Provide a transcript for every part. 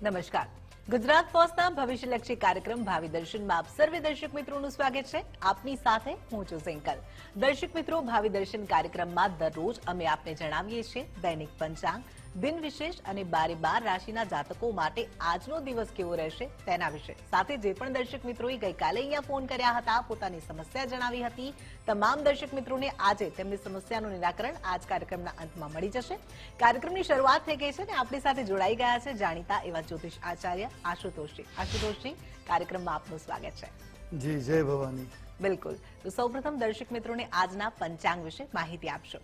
નમસ્કાર. ગુજરાત ફર્સ્ટના ભવિષ્યલક્ષી કાર્યક્રમ ભાવિ દર્શનમાં આપ સર્વે દર્શક મિત્રોનું સ્વાગત છે. આપની સાથે હું છું સિંકલ. દર્શક મિત્રો, ભાવિ દર્શન કાર્યક્રમમાં દરરોજ અમે આપને જણાવીએ છીએ દૈનિક પંચાંગ, દિન વિશેષ અને 12 રાશિના જાતકો માટે આજનો દિવસ કેવો રહેશે તેના વિશે. સાથે જે પણ દર્શક મિત્રોએ ગઈકાલે અહીંયા ફોન કર્યા હતા, પોતાની સમસ્યા જણાવી હતી, તમામ દર્શક મિત્રોને આજે તેમની સમસ્યાનું નિરાકરણ આજ કાર્યક્રમના અંતમાં મળી જશે. કાર્યક્રમની શરૂઆત થઈ ગઈ છે અને આપણી સાથે જોડાઈ ગયા છે જાણીતા એવા જ્યોતિષ આચાર્ય આશુતોષજી. આશુતોષજી, કાર્યક્રમમાં આપનું સ્વાગત છે. જી, જય ભવાની. બિલકુલ. તો સૌપ્રથમ દર્શક મિત્રોને આજના પંચાંગ વિશે માહિતી આપશો.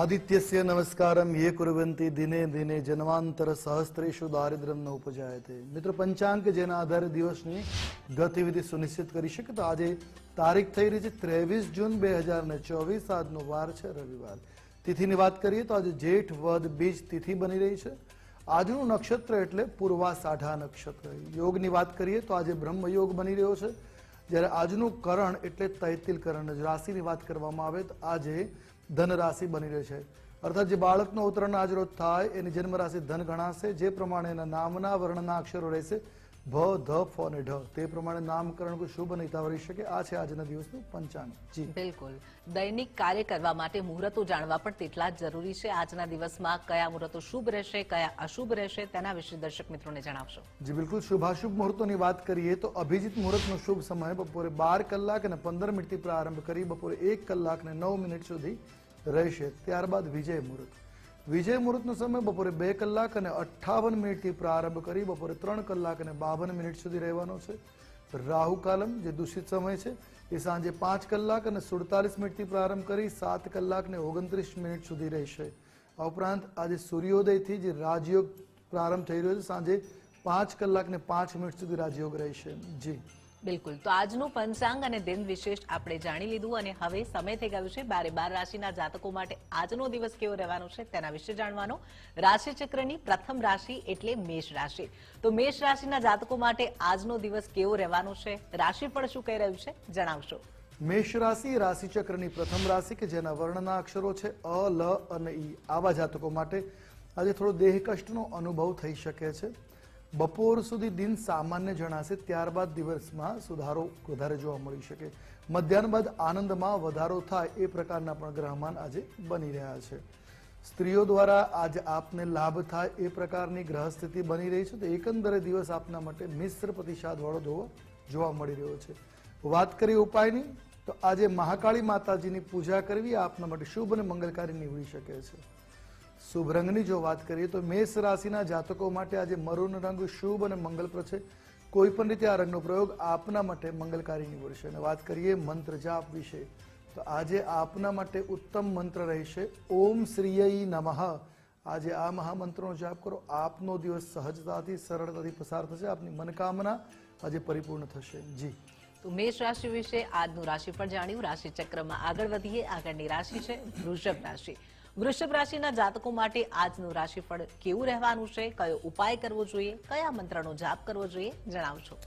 આદિત્યસ્ય નમસ્કારમ યે કુર્વંતિ દિને દિને જન્માંતર સહસ્ત્રેષુ દારિદ્ર્યમ ન ઉપજાયતે. મિત્રો, પંચાંગ જેના આધારે દિવસની ગતિવિધિ સુનિશ્ચિત કરી શકે તો આજે તારીખ થઈ રહી છે 23 જૂન 2024. આજનો વાર છે રવિવાર. તિથિની વાત કરીએ તો આજે જેઠ વદ બીજ તિથિ બની રહી છે. આજનું નક્ષત્ર એટલે પૂર્વાષાઢા નક્ષત્ર. યોગની વાત કરીએ તો આજે બ્રહ્મ યોગ બની રહ્યો છે, જ્યારે આજનું કરણ એટલે તૈતિલ કરણ. રાશિની વાત કરવામાં આવે તો આજે ધન રાશિ બની રહી છે, અર્થાત જે બાળકનો ઉત્તરાયણ આજ રોજ થાય એની જન્મ રાશિ ધન ગણાશે. જે પ્રમાણે એના નામના વર્ણના અક્ષરો રહેશે ભ, ધ, ફ અને ઢ, તે પ્રમાણે નામકરણ કોઈ શુભ અને હિતાવ રહી શકે. આ છે આજના દિવસનું પંચાંગ. જી બિલકુલ. દૈનિક કાર્ય કરવા માટે મુહૂર્તો જાણવા પણ તેટલા જ જરૂરી છે. આજના દિવસમાં કયા મુહૂર્તો શુભ રહેશે, કયા અશુભ રહેશે, તેના વિશે દર્શક મિત્રોને જણાવશો. જી બિલકુલ. શુભાશુભ મુહૂર્તોની વાત કરીએ તો અભિજીત મુહૂર્તનો શુભ સમય બપોરે 12 કલાક અને 15 મિનિટથી પ્રારંભ કરી બપોરે 1 કલાક અને 9 મિનિટ સુધી રહેશે. ત્યારબાદ વિજય મુહૂર્ત. વિજય મુહૂર્તનો સમય બપોરે 2 કલાક અને 58 મિનિટથી પ્રારંભ કરી બપોરે 3 કલાક અને 52 મિનિટ સુધી રહેવાનો છે. રાહુ કાલમ જે દૂષિત સમય છે એ સાંજે 5 કલાક અને 47 મિનિટથી પ્રારંભ કરી 7 કલાક અને 29 મિનિટ સુધી રહેશે. આ ઉપરાંત આજે સૂર્યોદયથી જે રાજયોગ પ્રારંભ થઈ રહ્યો છે, સાંજે 5 કલાક ને 5 મિનિટ સુધી રાજયોગ રહેશે. જી બિલકુલ. તો આજનું પંચાંગ અને દિન વિશેષ આપણે જાણી લીધું અને હવે સમય થઈ ગયો છે 12 રાશિના જાતકો માટે આજનો દિવસ કેવો રહેવાનો છે તેના વિશે જાણવાનો. રાશિ ચક્રની પ્રથમ રાશિ એટલે મેષ રાશિ. તો મેષ રાશિના જાતકો માટે આજનો દિવસ કેવો રહેવાનો છે, રાશિફળ શું કહી રહ્યું છે, જણાવશો. મેષ રાશિ રાશિ ચક્રની પ્રથમ રાશિ કે જેના વર્ણના અક્ષરો છે અ, લ અને ઈ. આવા જાતકો માટે આજે થોડો દેહ કષ્ટનો અનુભવ થઈ શકે છે. બપોર સુધી દિન સામાન્ય જણાશે, ત્યારબાદ દિવસમાં સુધારો વધારે જોવા મળી શકે. મધ્યાહન બાદ આનંદમાં વધારો થાય એ પ્રકારના પણ ગ્રહમાન આજે બની રહ્યા છે. સ્ત્રીઓ દ્વારા આજે આપને લાભ થાય એ પ્રકારની ગ્રહ સ્થિતિ બની રહી છે. તો એકંદરે દિવસ આપના માટે મિશ્ર પ્રતિસાદ વાળો જોવા મળી રહ્યો છે. વાત કરીએ ઉપાયની તો આજે મહાકાળી માતાજીની પૂજા કરવી આપના માટે શુભ અને મંગલકારી નીવડી શકે છે. શુભ રંગની જો વાત કરીએ તો મેષ રાશિના જાતકો માટે આજે મરૂન રંગ શુભ અને મંગલપ્રદ છે. કોઈ પણ રીતે આ રંગનો પ્રયોગ આપના માટે મંગલકારી નીવડશે. અને વાત કરીએ મંત્ર જાપ વિશે તો આજે આપના માટે ઉત્તમ મંત્ર રહેશે ઓમ શ્રીયઈ નમઃ. આજે આ મહામંત્રનો જાપ કરો. આપનો દિવસ સહજતાથી સરળતાથી પસાર થશે. આપની મનોકામના આજે પરિપૂર્ણ થશે. જી તો મેષ રાશિ વિશે આજનું રાશિફળ જાણ્યું. રાશિ ચક્રમાં આગળ વધીએ. આગળની રાશિ છે વૃષભ રાશિ. વૃષભ રાશિના જાતકો માટે આજનું રાશિફળ કેવું રહેવાનું છે, કયો ઉપાય કરવો જોઈએ, કયા મંત્રનો જાપ કરવો જોઈએ, જણાવશો.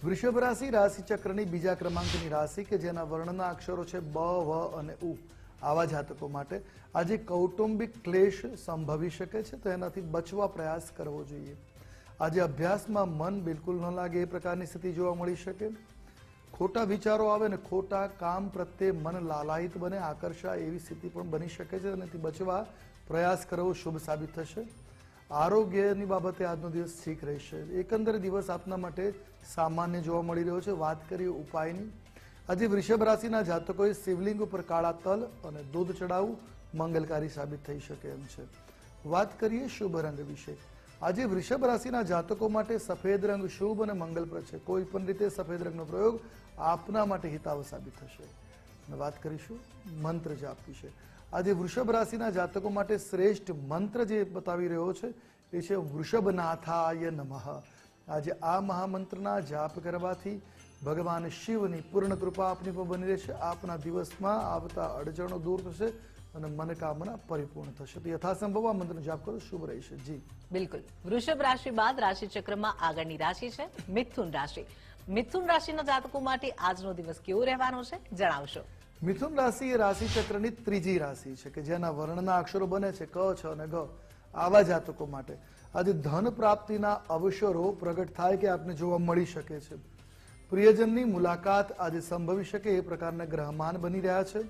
વૃષભ રાશિ રાશિ ચક્રની બીજા ક્રમાંકની રાશિ કે જેના વર્ણના અક્ષરો છે બ, વ અને ઉ. આવા જાતકો માટે આજે કૌટુંબિક ક્લેશ સંભવી શકે છે, તો એનાથી બચવા પ્રયાસ કરવો જોઈએ. આજે અભ્યાસમાં મન બિલકુલ ન લાગે એ પ્રકારની સ્થિતિ જોવા મળી શકે. ખોટા વિચારો આવે ને ખોટા કામ પ્રત્યે મન લાલાયિત બને, આકર્ષાય એવી સ્થિતિ પણ બની શકે છે. અને તે બચવા પ્રયાસ કરવો શુભ સાબિત થશે. આરોગ્યની બાબતે આજનો દિવસ ઠીક રહેશે. એકંદરે દિવસ આપના માટે સામાન્ય જોવા મળી રહ્યો છે. વાત કરીએ ઉપાયની. આજે વૃષભ રાશિના જાતકોએ શિવલિંગ ઉપર કાળા તલ અને દૂધ ચડાવવું મંગલકારી સાબિત થઈ શકે એમ છે. વાત કરીએ શુભ રંગ વિશે. આજે વૃષભ રાશિના જાતકો માટે સફેદ રંગ શુભ અને મંગલપ્રદ છે. કોઈ પણ રીતે સફેદ રંગનો પ્રયોગ આપના માટે હિતાવ સાબિત થશે. વાત કરીશું મંત્ર જાપ વિશે. આજે વૃષભ રાશિના જાતકો માટે શ્રેષ્ઠ મંત્ર જે બતાવી રહ્યો છે એ છે વૃષભનાથાય નમઃ. આજે આ મહામંત્રના જાપ કરવાથી ભગવાન શિવની પૂર્ણ કૃપા આપની પર બની રહેશે. આપના દિવસમાં આવતા અડચણો દૂર થશે અને મનોકામના પરિપૂર્ણ થશે. તો યથાસંભવ આ મંત્રનો જાપ કરો, શુભ રહેશે. જી બિલકુલ. વૃષભ રાશિ બાદ રાશિ ચક્રમાં આગળની રાશિ છે મિથુન રાશિ. મિથુન રાશિના જાતકો માટે આજનો દિવસ કેવો રહેવાનો છે, જણાવશો. મિથુન રાશિ એ રાશિ ચક્રની ત્રીજી રાશિ છે કે જેના વર્ણના અક્ષરો બને છે ક, છ અને ગ. આવા જાતકો માટે આજે ધન પ્રાપ્તિના અવસરો પ્રગટ થાય કે આપને જોવા મળી શકે છે. પ્રિયજનની મુલાકાત આજે સંભવી શકે એ પ્રકારના ગ્રહમાન બની રહ્યા છે.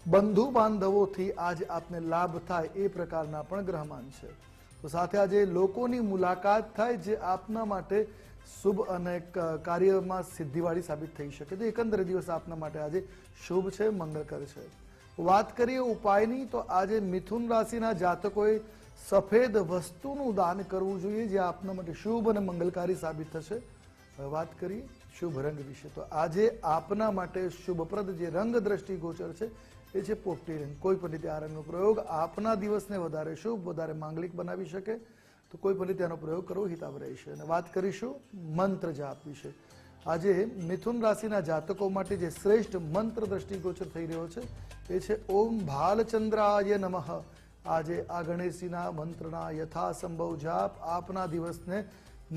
બંધુ બાંધવોથી આજે આપને લાભ થાય એ પ્રકારના પણ ગ્રહમાન છે. તો સાથે આજે લોકોની મુલાકાત થાય જે આપના માટે શુભ અને કાર્યમાં સિદ્ધિવાળી સાબિત થઈ શકે. તો એકંદરે દિવસ આપના માટે આજે શુભ છે, મંગળકર છે. વાત કરીએ ઉપાયની, તો આજે મિથુન રાશિના જાતકોએ સફેદ વસ્તુનું દાન કરવું જોઈએ જે આપના માટે શુભ અને મંગલકારી સાબિત થશે. હવે વાત કરીએ શુભ રંગ વિશે, તો આજે આપના માટે શુભપ્રદ જે રંગ દ્રષ્ટિ ગોચર છે એ છે પોપટી રંગ. કોઈ પણ રીતે આ રંગનો પ્રયોગ આપના દિવસને વધારે શુભ, વધારે માંગલિક બનાવી શકે, તો કોઈ પણ રીતે આનો પ્રયોગ કરવો હિતાવ રહેશે. અને વાત કરીશું મંત્ર જાપ વિશે. આજે મિથુન રાશિના જાતકો માટે જે શ્રેષ્ઠ મંત્ર દ્રષ્ટિ ગોચર થઈ રહ્યો છે એ છે ઓમ ભાલચંદ્રાય નમઃ. આજે આ ગણેશજીના મંત્રના યથાસંભવ જાપ આપના દિવસને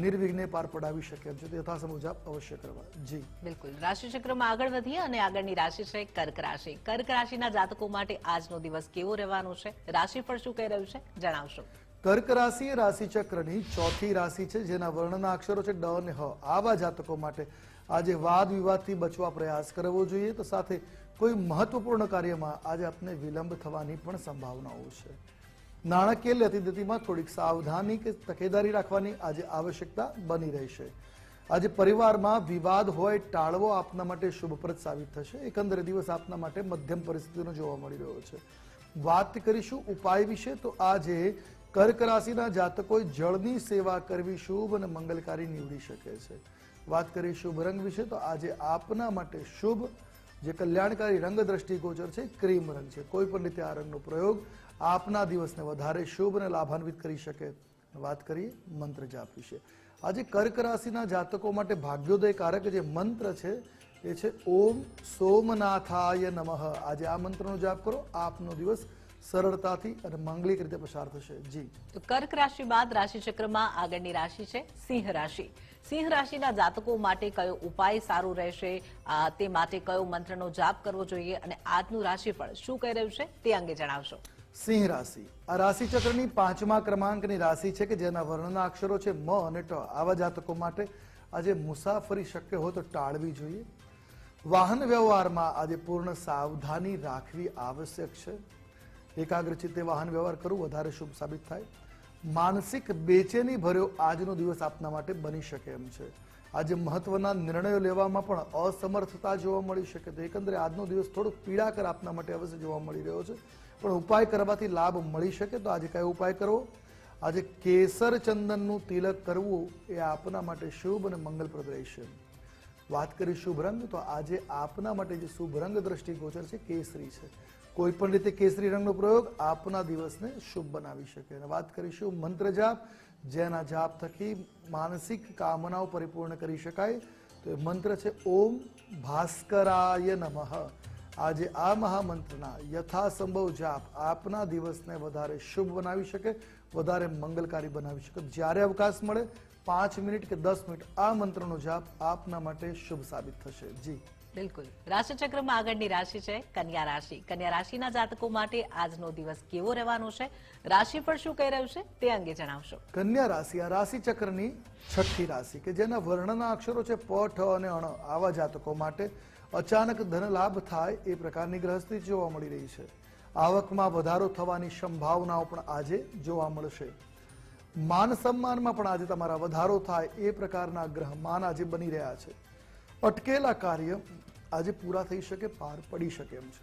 નિર્વિઘ્ને પાર પડાવી શકે એમ છે. તો યથાસંભવ જાપ અવશ્ય કરવા. જી બિલકુલ. રાશિચક્રમાં આગળ વધીએ અને આગળની રાશિ છે કર્ક રાશિ. કર્ક રાશિના જાતકો માટે આજનો દિવસ કેવો રહેવાનો છે, રાશિફળ શું કહી રહ્યું છે, જણાવશો. કર્ક રાશિ એ રાશિ ચક્રની ચોથી રાશિ છે જેના વર્ણના અક્ષરો છે ડ અને હ. આવા જાતકો માટે આજે વાદ વિવાદથી બચવા પ્રયાસ કરવો જોઈએ. તો સાથે કોઈ મહત્વપૂર્ણ કાર્યમાં આજે આપને વિલંબ થવાની પણ સંભાવનાઓ છે. નાણાકીય લેતીદેતીમાં થોડીક સાવધાની કે તકેદારી રાખવાની આજે આવશ્યકતા બની રહેશે. આજે પરિવારમાં વિવાદ હોય ટાળવો આપના માટે શુભપ્રદ સાબિત થશે. એકંદરે દિવસ આપના માટે મધ્યમ પરિસ્થિતિનો જોવા મળી રહ્યો છે. વાત કરીશું ઉપાય વિશે, તો આજે કર્ક રાશિના જાતકોએ જળની સેવા કરવી શુભ અને મંગલકારી નીવડી શકે છે. વાત કરીએ શુભ રંગ વિશે, તો આજે આપના માટે શુભ જે કલ્યાણકારી રંગ દ્રષ્ટિ ગોચર છે ક્રીમ રંગ છે. કોઈ પણ રીતે આ રંગનો પ્રયોગ આપના દિવસને વધારે શુભ અને લાભાન્વિત કરી શકે. વાત કરીએ મંત્ર જાપ વિશે. આજે કર્ક રાશિના જાતકો માટે ભાગ્યોદય કારક જે મંત્ર છે એ છે ઓમ સોમનાથાય નમઃ. આજે આ મંત્રનો જાપ કરો, આપનો દિવસ સરળતાથી અને માંગલિક રીતે પસાર થશે. જી તો કર્ક રાશિ બાદ રાશિચક્રમાં આગળની રાશિ છે સિંહ રાશિ. સિંહ રાશિના જાતકો માટે કયો ઉપાય સારું રહેશે, તે માટે કયો મંત્રનો જાપ કરવો જોઈએ અને આજનું રાશિફળ શું કહી રહ્યું છે તે અંગે જણાવશો. સિંહ રાશિ આ રાશિ ચક્રની 5મા ક્રમાંકની રાશિ છે કે જેના વર્ણના અક્ષરો છે મ અને ટ. આવા જાતકો માટે આજે મુસાફરી શક્ય હોય તો ટાળવી જોઈએ. વાહન વ્યવહારમાં આજે પૂર્ણ સાવધાની રાખવી આવશ્યક છે. એકાગ્રચિત્તે વાહન વ્યવહાર કરવું વધારે શુભ સાબિત થાય. માનસિક બેચેની ભર્યો આજનો દિવસ આપના માટે બની શકે એમ છે. આજે મહત્વના નિર્ણયો લેવામાં પણ અસમર્થતા જોવા મળી શકે. તો એકંદરે આજનો દિવસ થોડોક પીડાકર આપના માટે અવશ્ય જોવા મળી રહ્યો છે, પણ ઉપાય કરવાથી લાભ મળી શકે. તો આજે કયો ઉપાય કરવો? આજે કેસર ચંદનનું તિલક કરવું એ આપના માટે શુભ અને મંગલપ્રદ રહેશે. વાત કરી શુભ રંગ, તો આજે આપના માટે જે શુભ રંગ દ્રષ્ટિ ગોચર છે કેસરી છે. કોઈ પણ રીતે કેસરી રંગનો પ્રયોગ આપના દિવસને શુભ બનાવી શકે. અને વાત કરીશું મંત્ર જાપ, જેના જાપ થકી માનસિક કામનાઓ પરિપૂર્ણ કરી શકાય. તો એ મંત્ર છે ઓમ ભાસ્કરાય નમઃ. આજે આ મહામંત્રના યથાસંભવ જાપ આપના દિવસને વધારે શુભ બનાવી શકે, વધારે મંગલકારી બનાવી શકે. જ્યારે અવકાશ મળે 5 મિનિટ કે 10 મિનિટ આ મંત્રનો જાપ આપના માટે શુભ સાબિત થશે. જી બિલકુલ. રાશિચક્રમાં આગળની રાશિ છે કન્યા રાશિ. કન્યા રાશિના જાતકો માટે આજનો દિવસ કેવો રહેવાનો છે, રાશિફળ શું કહી રહ્યું છે તે અંગે જણાવશો. કન્યા રાશિ આ રાશિ ચક્રની 6ઠ્ઠી રાશિ કે જેના વર્ણના અક્ષરો છે પ, ઠ અને અણ. આવા જાતકો માટે અચાનક ધન લાભ થાય એ પ્રકારની ગ્રહસ્થિતિ જોવા મળી રહી છે. આવકમાં વધારો થવાની સંભાવનાઓ પણ આજે જોવા મળશે. માન સન્માનમાં પણ આજે તમારા વધારો થાય એ પ્રકારના ગ્રહમાન આજે બની રહ્યા છે. અટકેલા કાર્ય આજે પૂરા થઈ શકે, પાર પડી શકે એમ છે.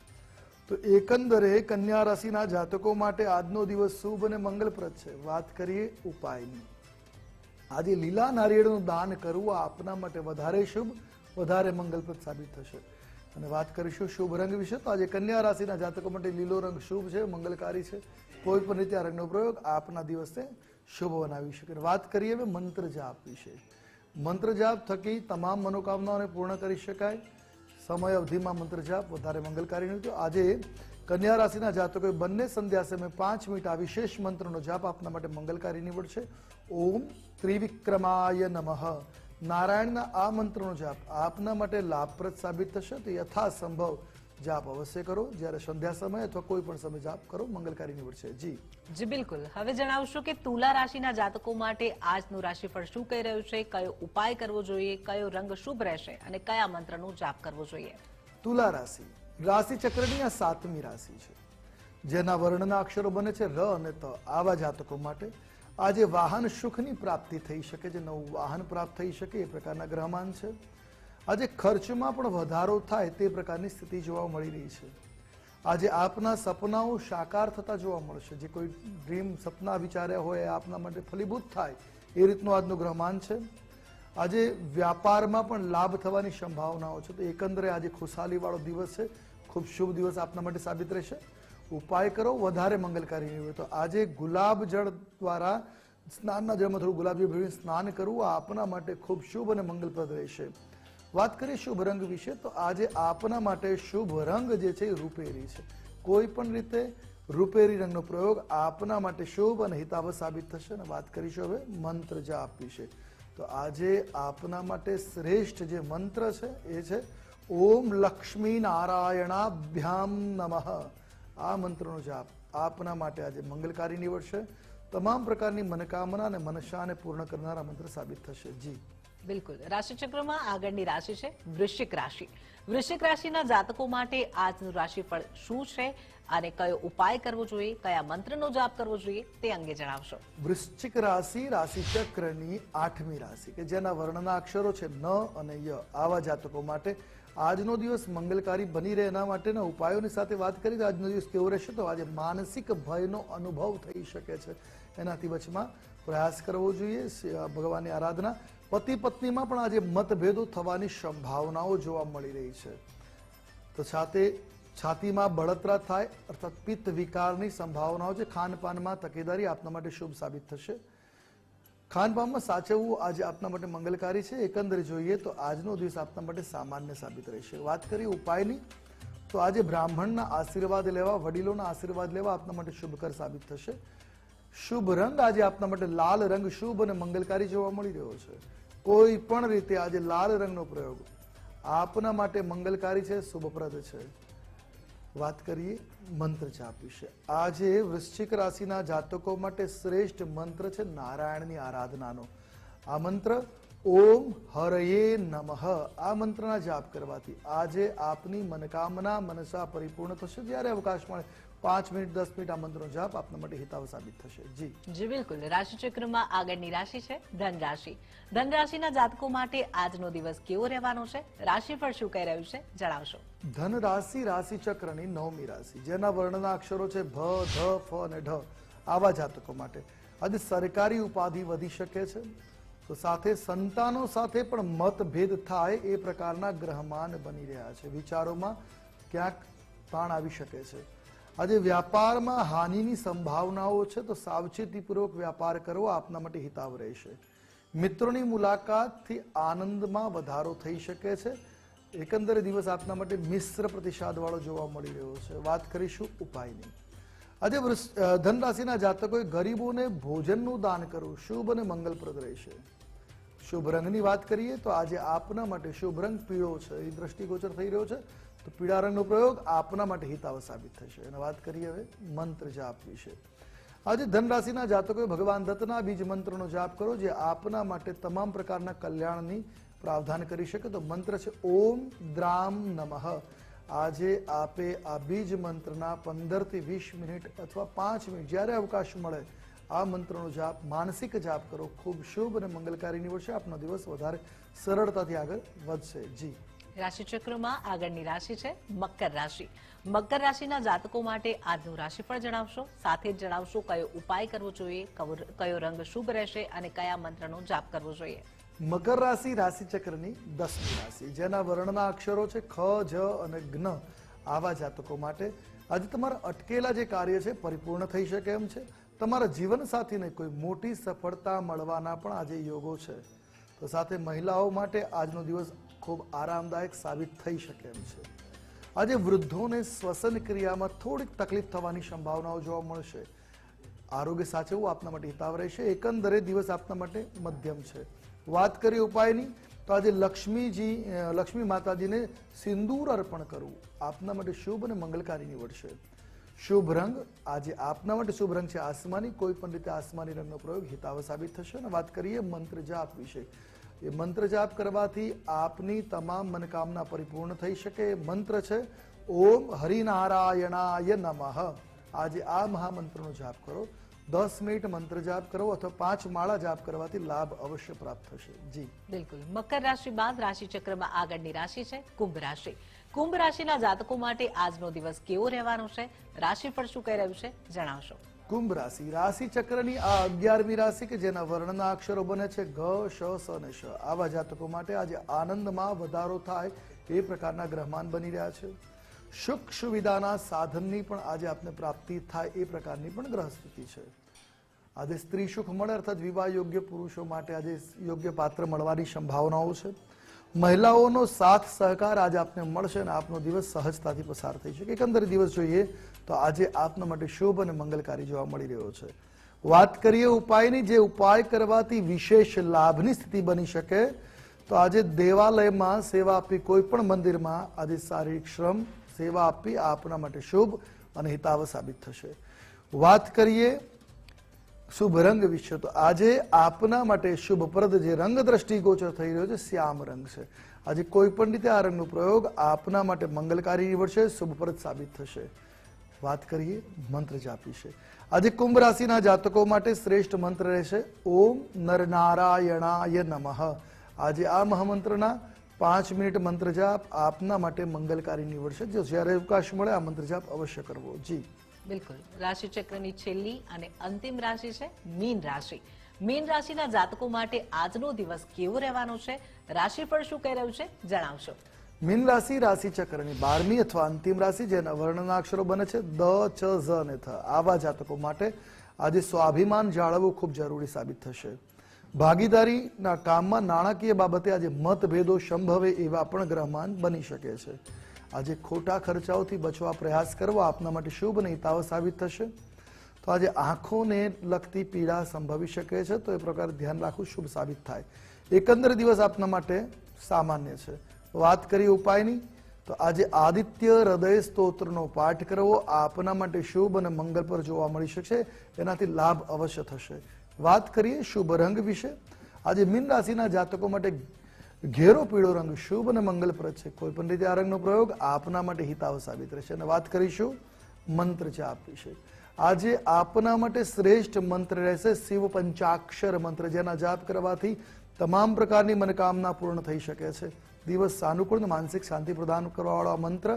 તો એકંદરે કન્યા રાશિના જાતકો માટે આજનો દિવસ શુભ અને મંગલપ્રદ છે. વાત કરીએ ઉપાયની. આજે લીલા નારિયેળનું દાન કરવું આપના માટે વધારે શુભ, વધારે મંગલપ્રદ સાબિત થશે. અને વાત કરીશું શુભ રંગ વિશે, તો આજે કન્યા રાશિના જાતકો માટે લીલો રંગ શુભ છે, મંગલકારી છે. કોઈ પણ રીતે આ રંગનો પ્રયોગ આપના દિવસને શુભ બનાવી શકે. વાત કરીએ હવે મંત્ર જાપ વિશે. મંત્ર જાપ થકી તમામ મનોકામનાઓને પૂર્ણ કરી શકાય. સમય અવધિમાં મંત્ર જાપ વધારે મંગલકારી નીવડ્યો. આજે કન્યા રાશિના જાતકોએ બંને સંધ્યા સમયે 5 મિનિટ આ વિશેષ મંત્રનો જાપ આપના માટે મંગલકારી નીવડશે. ઓમ ત્રિવિક્રમાય નમઃ. નારાયણના આ મંત્રનો જાપ આપના માટે લાભપ્રદ સાબિત થશે. તો યથાસંભવ જાપ અવશ્ય કરો. જ્યારે સંધ્યા સમય અથવા કોઈ પણ સમય જાપ કરો, મંગલકારી નીવડશે. જી જી બિલકુલ. હવે જણાવશો કે તુલા રાશિના જાતકો માટે આજનું રાશિફળ શું કહી રહ્યું છે, કયો ઉપાય કરવો જોઈએ, કયો રંગ શુભ રહેશે અને કયા મંત્રનો જાપ કરવો જોઈએ? તુલા રાશિ રાશિ ચક્રની આ 7મી રાશિ છે, જેના વર્ણના અક્ષરો બને છે ર અને ત. આવા જાતકો માટે આજે વાહન સુખની પ્રાપ્તિ થઈ શકે છે, નવું વાહન પ્રાપ્ત થઈ શકે એ પ્રકારના ગ્રહમાન છે. આજે ખર્ચમાં પણ વધારો થાય તે પ્રકારની સ્થિતિ જોવા મળી રહી છે. આજે આપના સપનાઓ સાકાર થતા જોવા મળશે. જે કોઈ ડ્રીમ સપના વિચાર્યા હોય એ આપના માટે ફલીભૂત થાય એ રીતનું આજનું ગ્રહમાન છે. આજે વ્યાપારમાં પણ લાભ થવાની સંભાવનાઓ છે. તો એકંદરે આજે ખુશાલી વાળો દિવસ છે, ખૂબ શુભ દિવસ આપના માટે સાબિત રહેશે. ઉપાય કરો વધારે મંગલકારી નીવડે. તો આજે ગુલાબ જળ દ્વારા સ્નાનના જળમાં થોડું ગુલાબ જળ ભેળવીને સ્નાન કરવું આ આપના માટે ખૂબ શુભ અને મંગલપ્રદ રહેશે. વાત કરીએ શુભ રંગ વિશે, તો આજે આપના માટે શુભ રંગ જે છે એ રૂપેરી છે. કોઈ પણ રીતે રૂપેરી રંગનો પ્રયોગ આપના માટે શુભ અને હિતાવહ સાબિત થશે. અને વાત કરીશું હવે મંત્ર જાપ વિશે. તો આજે આપના માટે શ્રેષ્ઠ જે મંત્ર છે એ છે ઓમ લક્ષ્મી નારાયણાભ્યામ નમઃ. આ મંત્રનો જાપ આપના માટે આજે મંગલકારી નીવડશે. તમામ પ્રકારની મનોકામના અને મનસાને પૂર્ણ કરનારા મંત્ર સાબિત થશે. જી બિલકુલ. રાશિચક્રમાં આગળની રાશિ છે વૃશ્ચિક રાશિ. વૃશ્ચિક રાશિના જાતકો માટે આજનું રાશિફળ શું છે અને કયો ઉપાય કરવો જોઈએ, કયા મંત્રનો જાપ કરવો જોઈએ તે અંગે જણાવશો. વૃશ્ચિક રાશિ રાશિચક્રની 8મી રાશિ કે જેના વર્ણના અક્ષરો છે ન અને ય. આવા જાતકો માટે આજનો દિવસ મંગલકારી બની રહે એના માટેના ઉપાયોની સાથે વાત કરી તો આજનો દિવસ કેવો રહેશે. તો આજે માનસિક ભયનો અનુભવ થઈ શકે છે, એનાથી બચવા પ્રયાસ કરવો જોઈએ. ભગવાનની આરાધના. પતિ પત્નીમાં પણ આજે મતભેદો થવાની સંભાવનાઓ જોવા મળી રહી છે. તો સાથે છાતીમાં બળતરા થાય અર્થાત પિત્ત વિકારની સંભાવનાઓ છે. ખાનપાનમાં તકેદારી આપના માટે શુભ સાબિત થશે. ખાનપાનમાં સાચવવું આજે આપના માટે મંગલકારી છે. એકંદરે જોઈએ તો આજનો દિવસ આપના માટે સામાન્ય સાબિત રહેશે. વાત કરીએ ઉપાયની, તો આજે બ્રાહ્મણના આશીર્વાદ લેવા, વડીલોના આશીર્વાદ લેવા આપના માટે શુભકર સાબિત થશે. શુભ રંગ આજે આપના માટે લાલ રંગ શુભ અને મંગલકારી જોવા મળી રહ્યો છે. કોઈ પણ રીતે આજે લાલ રંગનો પ્રયોગ આપના માટે મંગલકારી છે, શુભપ્રદ છે. વાત કરીએ મંત્ર જાપ વિશે. આજે વૃશ્ચિક રાશિના જાતકો માટે શ્રેષ્ઠ મંત્ર છે નારાયણની આરાધનાનો. આ મંત્ર ઓમ હરયે નમઃ. આ મંત્રના જાપ કરવાથી આજે આપની મનોકામના મનસા પરિપૂર્ણ થશે. જ્યારે અવકાશ મળે 5 મિનિટ 10 મિનિટ આ મંત્રનો જાપ આપના માટે હિતાવ સાબિત થશે. જી બિલકુલ. રાશિચક્રમાં આગળની રાશિ છે ધન રાશિ. ધન રાશિના જાતકો માટે આજનો દિવસ કેવો રહેવાનો છે, રાશિફળ શું કહી રહ્યું છે જણાવશો. ધન રાશિ રાશિચક્રની 9મી રાશિ, જેના વર્ણના અક્ષરો છે ભ, ધ, ફ અને ઢ. આવા જાતકો માટે આજે સરકારી ઉપાધિ વધી શકે છે. તો સાથે સંતાનો સાથે પણ મતભેદ થાય એ પ્રકારના ગ્રહમાન બની રહ્યા છે. વિચારોમાં ક્યાંક તાણ આવી શકે છે. આજે વ્યાપારમાં હાનિની સંભાવનાઓ છે, તો સાવચેતીપૂર્વક વ્યાપાર કરવો આપના માટે હિતાવ રહેશે. મિત્રોની મુલાકાતથી આનંદમાં વધારો થઈ શકે છે. એકંદરે દિવસ આપના માટે મિશ્ર પ્રતિસાદવાળો જોવા મળી રહ્યો છે. વાત કરીશું ઉપાયની. આજે ધન રાશિના જાતકોએ ગરીબોને ભોજનનું દાન કરવું શુભ અને મંગલપ્રદ રહેશે. શુભ રંગની વાત કરીએ તો આજે આપના માટે શુભ રંગ પીળો છે, એ દ્રષ્ટિગોચર થઈ રહ્યો છે. તો પીળા રંગનો પ્રયોગ આપના માટે હિતાવ સાબિત થશે. અને વાત કરીએ હવે મંત્ર જાપ વિશે. આજે ધન રાશિના જાતકોએ ભગવાન દત્તના બીજ મંત્રનો જાપ કરો, જે આપના માટે તમામ પ્રકારના કલ્યાણની પ્રાવધાન કરી શકે. તો મંત્ર છે ઓમ દ્રામ નમઃ. આજે આપે આ બીજ મંત્રના 15 થી 20 મિનિટ અથવા 5 મિનિટ જ્યારે અવકાશ મળે આ મંત્રનો જાપ, માનસિક જાપ કરો. ખૂબ શુભ અને મંગલકારી નીવડશે. આપનો દિવસ વધારે સરળતાથી આગળ વધશે. જી રાશિચક્રમાં આગળની રાશિ છે મકર રાશિ. મકર રાશિના જાતકો માટે આજનું રાશિફળ જણાવશો. સાથે જ જણાવશો કયો ઉપાય કરવો જોઈએ, કયો રંગ શુભ રહેશે અને કયા મંત્રનો જાપ કરવો જોઈએ. મકર રાશિ રાશિચક્રની 10મી રાશિ, જેના વર્ણના અક્ષરો છે ખ, જ અને જ્ઞ. આવા જાતકો માટે આજે તમારા અટકેલા જે કાર્ય છે પરિપૂર્ણ થઈ શકે એમ છે. તમારા જીવનસાથીને કોઈ મોટી સફળતા મળવાના પણ આજે યોગો છે. તો સાથે મહિલાઓ માટે આજનો દિવસ ખૂબ આરામદાયક સાબિત થઈ શકે એમ છે. આજે વૃદ્ધોને શ્વસન ક્રિયામાં થોડીક તકલીફ થવાની સંભાવનાઓ જોવા મળશે. આરોગ્ય સાચવવું આપના માટે હિતાવ રહેશે. એકંદરે દિવસ આપના માટે મધ્યમ છે. વાત કરીએ ઉપાયની, તો આજે લક્ષ્મી માતાજીને સિંદૂર અર્પણ કરવું આપના માટે શુભ અને મંગલકારી નીવડશે. શુભ રંગ આજે આપના માટે શુભ રંગ છે આસમાની. કોઈ પણ રીતે આસમાની રંગનો પ્રયોગ હિતાવ સાબિત થશે. અને વાત કરીએ મંત્ર જાપ વિશે. એ મંત્ર જાપ કરવાથી આપની તમામ મનોકામના પરિપૂર્ણ થઈ શકે. મંત્ર છે ઓમ હરિનારાયણાય નમઃ. આજે આ મહામંત્રનો જાપ કરો. 10 મિનિટ મંત્ર જાપ કરો અથવા 5 માળા જાપ કરવાથી લાભ અવશ્ય પ્રાપ્ત થશે. જી બિલકુલ. મકર રાશિ બાદ રાશિ ચક્રમાં આગળની રાશિ છે કુંભ રાશિ. કુંભ રાશિના જાતકો માટે આજનો દિવસ કેવો રહેવાનો છે, રાશિફળ શું કહી રહ્યું છે, જણાવશો. કુંભ રાશિ રાશિ ચક્રની આ 11મી રાશિ કે જેના વર્ણના અક્ષરો બને છે ઘ, શ, સ અને શ. આવા જાતકો માટે આજે આનંદમાં વધારો થાય એ પ્રકારના ગ્રહમાન બની રહ્યા છે. સુખ સુવિધાના સાધનની પણ આજે આપને પ્રાપ્તિ થાય એ પ્રકારની પણ ગ્રહ સ્થિતિ છે. આજે સ્ત્રી સુખ મળે અર્થાત વિવાહ યોગ્ય પુરુષો માટે આજે યોગ્ય પાત્ર મળવાની સંભાવનાઓ છે. મહિલાઓનો સાથ સહકાર આજે આપને મળશે અને આપનો દિવસ સહજતાથી પસાર થઈ શકે. એકંદરે દિવસ જોઈએ તો આજે આપના માટે શુભ અને મંગલકારી જોવા મળી રહ્યો છે. વાત કરીએ ઉપાયની, જે ઉપાય કરવાથી વિશેષ લાભની સ્થિતિ બની શકે તો આજે દેવાલયમાં સેવા આપવી, કોઈ પણ મંદિરમાં આજે શારીરિક શ્રમ સેવા આપવી આપના માટે શુભ અને હિતાવ સાબિત થશે. વાત કરીએ શુભ રંગ વિશે તો આજે આપના માટે શુભપ્રદ જે રંગ દ્રષ્ટિગોચર થઈ રહ્યો છે શ્યામ રંગ છે. આજે કોઈ પણ રીતે આ રંગનો પ્રયોગ આપના માટે મંગલકારી નીવડશે, શુભપ્રદ સાબિત થશે. વાત કરીએ મંત્ર જાપ વિશે. આજે કુંભ રાશિના જાતકો માટે શ્રેષ્ઠ મંત્ર રહેશે ઓમ નરનારાયણાય નમઃ. આજે આ મહામંત્રના 5 મિનિટ મંત્ર જાપ આપના માટે મંગલકારી નીવડશે. જો જ્યારે અવકાશ મળે આ મંત્ર જાપ અવશ્ય કરવો. જી બિલકુલ. રાશિ ચક્રની છેલ્લી અને અંતિમ રાશિ છે મીન રાશિ. મીન રાશિના જાતકો માટે આજનો દિવસ કેવો રહેવાનો છે, રાશિફળ શું કહી રહ્યું છે, જણાવશો. મીન રાશિ રાશિ ચક્રની 12મી અથવા અંતિમ રાશિ જેના વર્ણના અક્ષરો બને છે દ, ચ, ઝ અને થ. આવા જાતકો માટે આજે સ્વાભિમાન જાળવવું ખૂબ જરૂરી સાબિત થશે. ભાગીદારીના કામમાં નાણાકીય બાબતે આજે મતભેદો સંભવે એવા પણ ગ્રહમાન બની શકે છે. આજે ખોટા ખર્ચાઓથી બચવા પ્રયાસ કરવો આપના માટે શુભ અને હિતાવ સાબિત થશે. તો આજે આંખોને લગતી પીડા સંભવી શકે છે, તો એ પ્રકારે ધ્યાન રાખવું શુભ સાબિત થાય. એકંદર દિવસ આપના માટે સામાન્ય છે. વાત કરીએ ઉપાયની તો આજે આદિત્ય હૃદય સ્તોત્રનો પાઠ કરવો આપના માટે શુભ અને મંગલ પર જોવા મળી શકશે. એનાથી લાભ અવશ્ય થશે. વાત કરીએ શુભ રંગ વિશે. આજે મીન રાશિના જાતકો માટે ઘેરો પીળો રંગ શુભ અને મંગલપ્રદ છે. કોઈ પણ રીતે આ રંગનો પ્રયોગ આપના માટે હિતાવ સાબિત રહેશે. અને વાત કરીશું મંત્ર જાપ વિશે. આજે આપના માટે શ્રેષ્ઠ મંત્ર રહેશે શિવ પંચાક્ષર મંત્ર, જેના જાપ કરવાથી તમામ પ્રકારની મનોકામના પૂર્ણ થઈ શકે છે. દિવસ સાનુકૂળ માનસિક શાંતિ પ્રદાન કરવાવાળો આ મંત્ર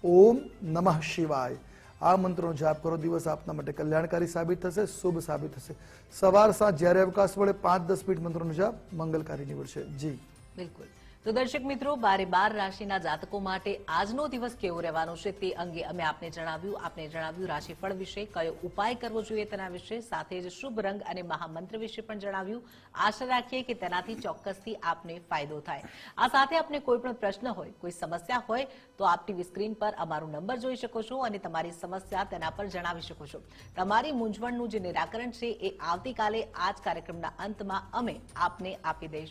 ઓમ નમઃ શિવાય. આ મંત્રનો જાપ કરો. દિવસ આપના માટે કલ્યાણકારી સાબિત થશે, શુભ સાબિત થશે. સવાર સાંજ જ્યારે અવકાશ મળે 5-10 મિનિટ મંત્રનો જાપ મંગલકારી નીવડશે. જી બિલકુલ. તો દર્શક મિત્રો, 12 રાશિના જાતકો માટે આજનો દિવસ કેવો રહેવાનો છે તે અંગે અમે આપને જણાવ્યું રાશિફળ વિશે, કયો ઉપાય કરવો જોઈએ તેના વિશે, સાથે જ શુભ રંગ અને મહામંત્ર વિશે પણ જણાવ્યું. આશા રાખીએ કે તેનાથી ચોક્કસથી આપને ફાયદો થાય. આ સાથે આપને કોઈ પણ પ્રશ્ન હોય, કોઈ સમસ્યા હોય તો આપ ટીવી સ્ક્રીન પર અમારો નંબર જોઈ શકો છો અને તમારી સમસ્યા તેના પર જણાવી શકો છો. તમારી મૂંઝવણનું જે નિરાકરણ છે એ આવતીકાલે આ જ કાર્યક્રમના અંતમાં અમે આપને આપી દઈશું.